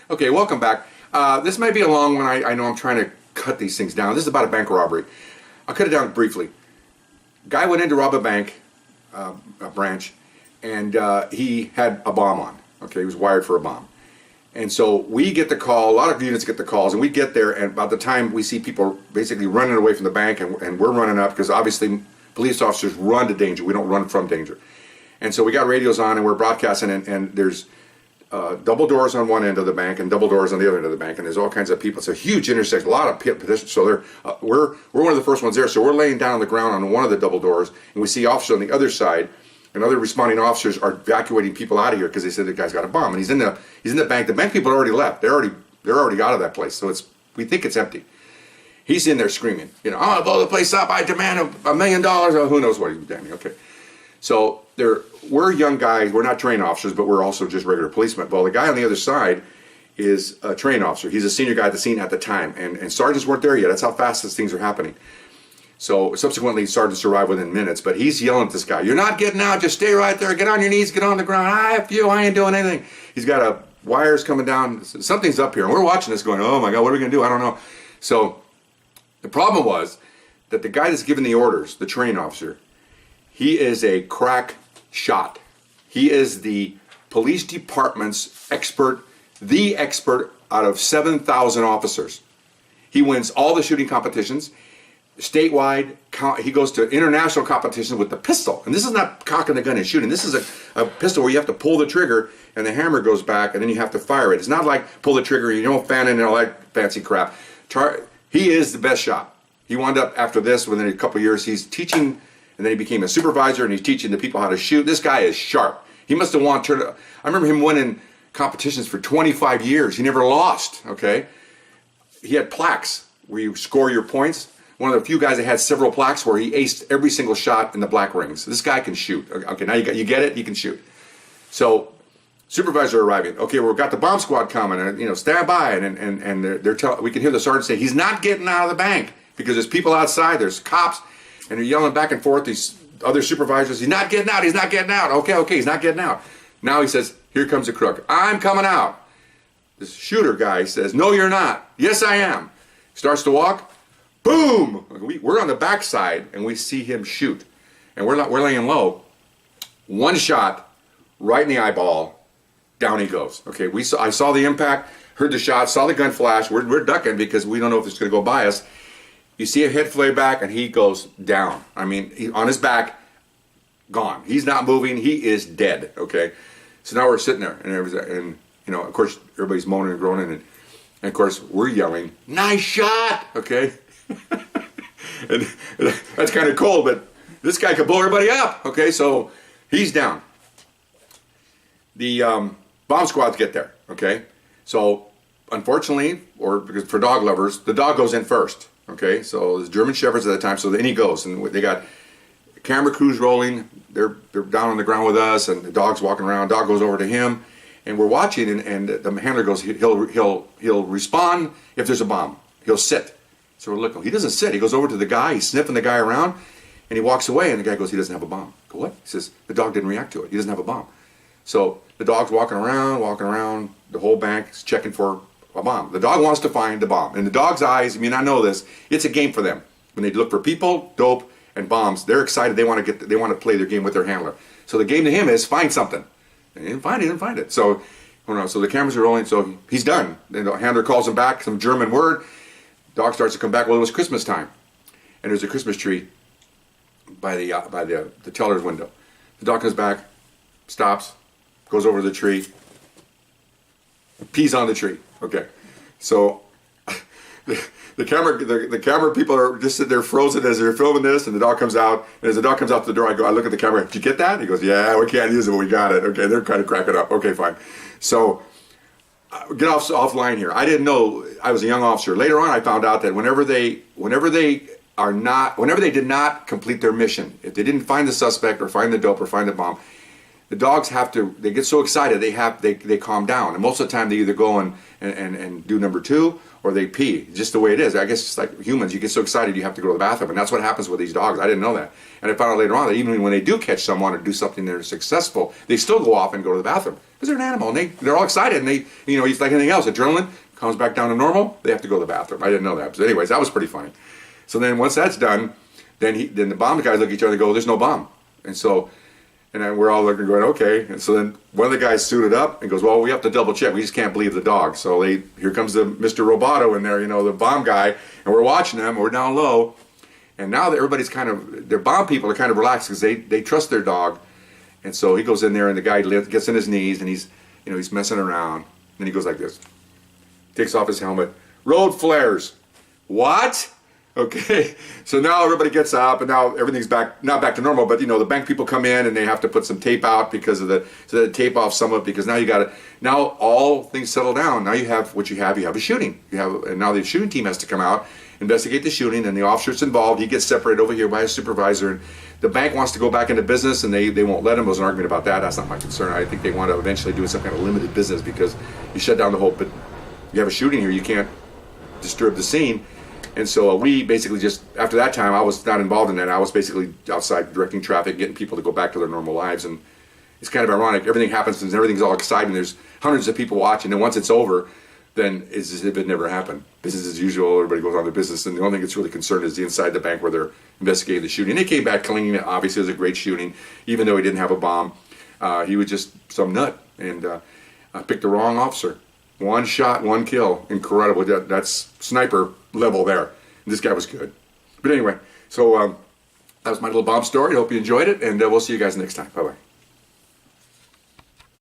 Okay, welcome back. This might be a long one. I know I'm trying to cut these things down. This is about a bank robbery. I'll cut it down briefly. Guy went in to rob a bank, a branch, and he had a bomb on. Okay, he was wired for a bomb. And so we get the call, a lot of units get the calls, and we get there, and about the time we see people basically running away from the bank, and we're running up, because obviously police officers run to danger. We don't run from danger. And so we got radios on, and we're broadcasting, and there's double doors on one end of the bank and double doors on the other end of the bank, and there's all kinds of people. It's a huge intersection, a lot of pedestrians. So we're one of the first ones there. So we're laying down on the ground on one of the double doors, and we see officers on the other side, and other responding officers are evacuating people out of here because they said the guy's got a bomb, and he's in the bank. The bank people are already left. They're already out of that place. So we think it's empty. He's in there screaming, I'm gonna blow the place up. I demand $1 million. Oh, who knows what he's demanding? Okay. So we're young guys. We're not trained officers, but we're also just regular policemen. Well, the guy on the other side is a trained officer. He's a senior guy at the scene at the time, and sergeants weren't there yet. That's how fast these things are happening. So subsequently, sergeants arrived within minutes, but he's yelling at this guy, "You're not getting out. Just stay right there. Get on your knees. Get on the ground. I ain't doing anything." He's got wires coming down. Something's up here, and we're watching this, going, "Oh my God, what are we gonna do? I don't know." So the problem was that the guy that's giving the orders, the trained officer, he is a crack shot. He is the police department's expert, the expert out of 7,000 officers. He wins all the shooting competitions, statewide. He goes to international competitions with the pistol. And this is not cocking the gun and shooting. This is a pistol where you have to pull the trigger and the hammer goes back and then you have to fire it. It's not like pull the trigger, fan and all that fancy crap. He is the best shot. He wound up after this, within a couple of years, he's teaching. And then he became a supervisor, and he's teaching the people how to shoot. This guy is sharp. He must have won. I remember him winning competitions for 25 years. He never lost, okay? He had plaques where you score your points. One of the few guys that had several plaques where he aced every single shot in the black rings. This guy can shoot. Okay, now you get it? You can shoot. So, supervisor arriving. Okay, we've got the bomb squad coming, and stand by. And we can hear the sergeant say, "He's not getting out of the bank," because there's people outside, there's cops. And they're yelling back and forth, these other supervisors, "He's not getting out, he's not getting out." Okay, he's not getting out. Now he says, "Here comes the crook. I'm coming out." This shooter guy says, "No, you're not." "Yes, I am." Starts to walk. Boom! We're on the backside, and we see him shoot. And we're laying low. One shot, right in the eyeball. Down he goes. Okay, I saw the impact, heard the shot, saw the gun flash. We're ducking because we don't know if it's going to go by us. You see a head flare back, and he goes down. I mean, on his back, gone. He's not moving. He is dead. Okay, so now we're sitting there, and of course, everybody's moaning and groaning, and of course, we're yelling, "Nice shot!" Okay, and that's kind of cold, but this guy could blow everybody up. Okay, so he's down. The bomb squads get there. Okay, so unfortunately, or because for dog lovers, the dog goes in first. Okay, so there's German Shepherds at the time, so then he goes, and they got camera crews rolling. They're down on the ground with us, and the dog's walking around. Dog goes over to him, and we're watching, and the handler goes, he'll respond if there's a bomb. He'll sit. So we're looking. He doesn't sit. He goes over to the guy. He's sniffing the guy around, and he walks away, and the guy goes, "He doesn't have a bomb." I go, "What?" He says, "The dog didn't react to it. He doesn't have a bomb." So the dog's walking around. The whole bank is checking for a bomb. The dog wants to find the bomb. In the dog's eyes, you may not know this, it's a game for them. When they look for people, dope, and bombs, they're excited. They want to play their game with their handler. So the game to him is find something. And he didn't find it. So the cameras are rolling. So he's done. And the handler calls him back, some German word. Dog starts to come back. Well, it was Christmas time, and there's a Christmas tree by the teller's window. The dog comes back, stops, goes over to the tree, pees on the tree. Okay, so the camera people are just sitting there frozen as they're filming this, and the dog comes out. And as the dog comes out to the door, I look at the camera. "Did you get that?" He goes, "Yeah, we can't use it, but we got it." Okay, they're kind of cracking up. Okay, fine. So get offline here. I didn't know. I was a young officer. Later on, I found out that whenever they did not complete their mission, if they didn't find the suspect or find the dope or find the bomb, the dogs have to, they get so excited, they calm down. And most of the time they either go and do number two, or they pee, just the way it is. I guess it's like humans, you get so excited you have to go to the bathroom, and that's what happens with these dogs. I didn't know that. And I found out later on that even when they do catch someone or do something that is successful, they still go off and go to the bathroom. Because they're an animal, and they're all excited, and they, you know, it's like anything else. Adrenaline comes back down to normal, they have to go to the bathroom. I didn't know that. But anyways, that was pretty funny. So then once that's done, then the bomb guys look at each other and go, there's no bomb. And so, and then we're all looking going, okay. And so then one of the guys suited up and goes, well, we have to double check. We just can't believe the dog. So here comes the Mr. Roboto in there, you know, the bomb guy. And we're watching them, we're down low. And now that everybody's kind of, their bomb people are kind of relaxed because they trust their dog. And so he goes in there and the guy gets on his knees and he's messing around. Then he goes like this. Takes off his helmet. Road flares. What? Okay, so now everybody gets up and now everything's not back to normal, but you know, the bank people come in and they have to put some tape out because of so they tape off some of it, because now now all things settle down. Now you have what you have a shooting. And now the shooting team has to come out, investigate the shooting, and the officer's involved. He gets separated over here by his supervisor, and the bank wants to go back into business and they won't let him. There's an argument about that. That's not my concern. I think they want to eventually do some kind of limited business because you shut down the whole, but you have a shooting here, you can't disturb the scene. And so we basically just, after that time, I was not involved in that. I was basically outside directing traffic, getting people to go back to their normal lives. And it's kind of ironic. Everything happens and everything's all exciting. There's hundreds of people watching. And once it's over, then it's as if it never happened. Business as usual. Everybody goes on their business. And the only thing that's really concerned is the inside the bank where they're investigating the shooting. They came back claiming it obviously was a great shooting, even though he didn't have a bomb. He was just some nut. And I picked the wrong officer. One shot, one kill. Incredible. That's sniper level there. This guy was good. But anyway, so that was my little bomb story. I hope you enjoyed it, and we'll see you guys next time. Bye-bye.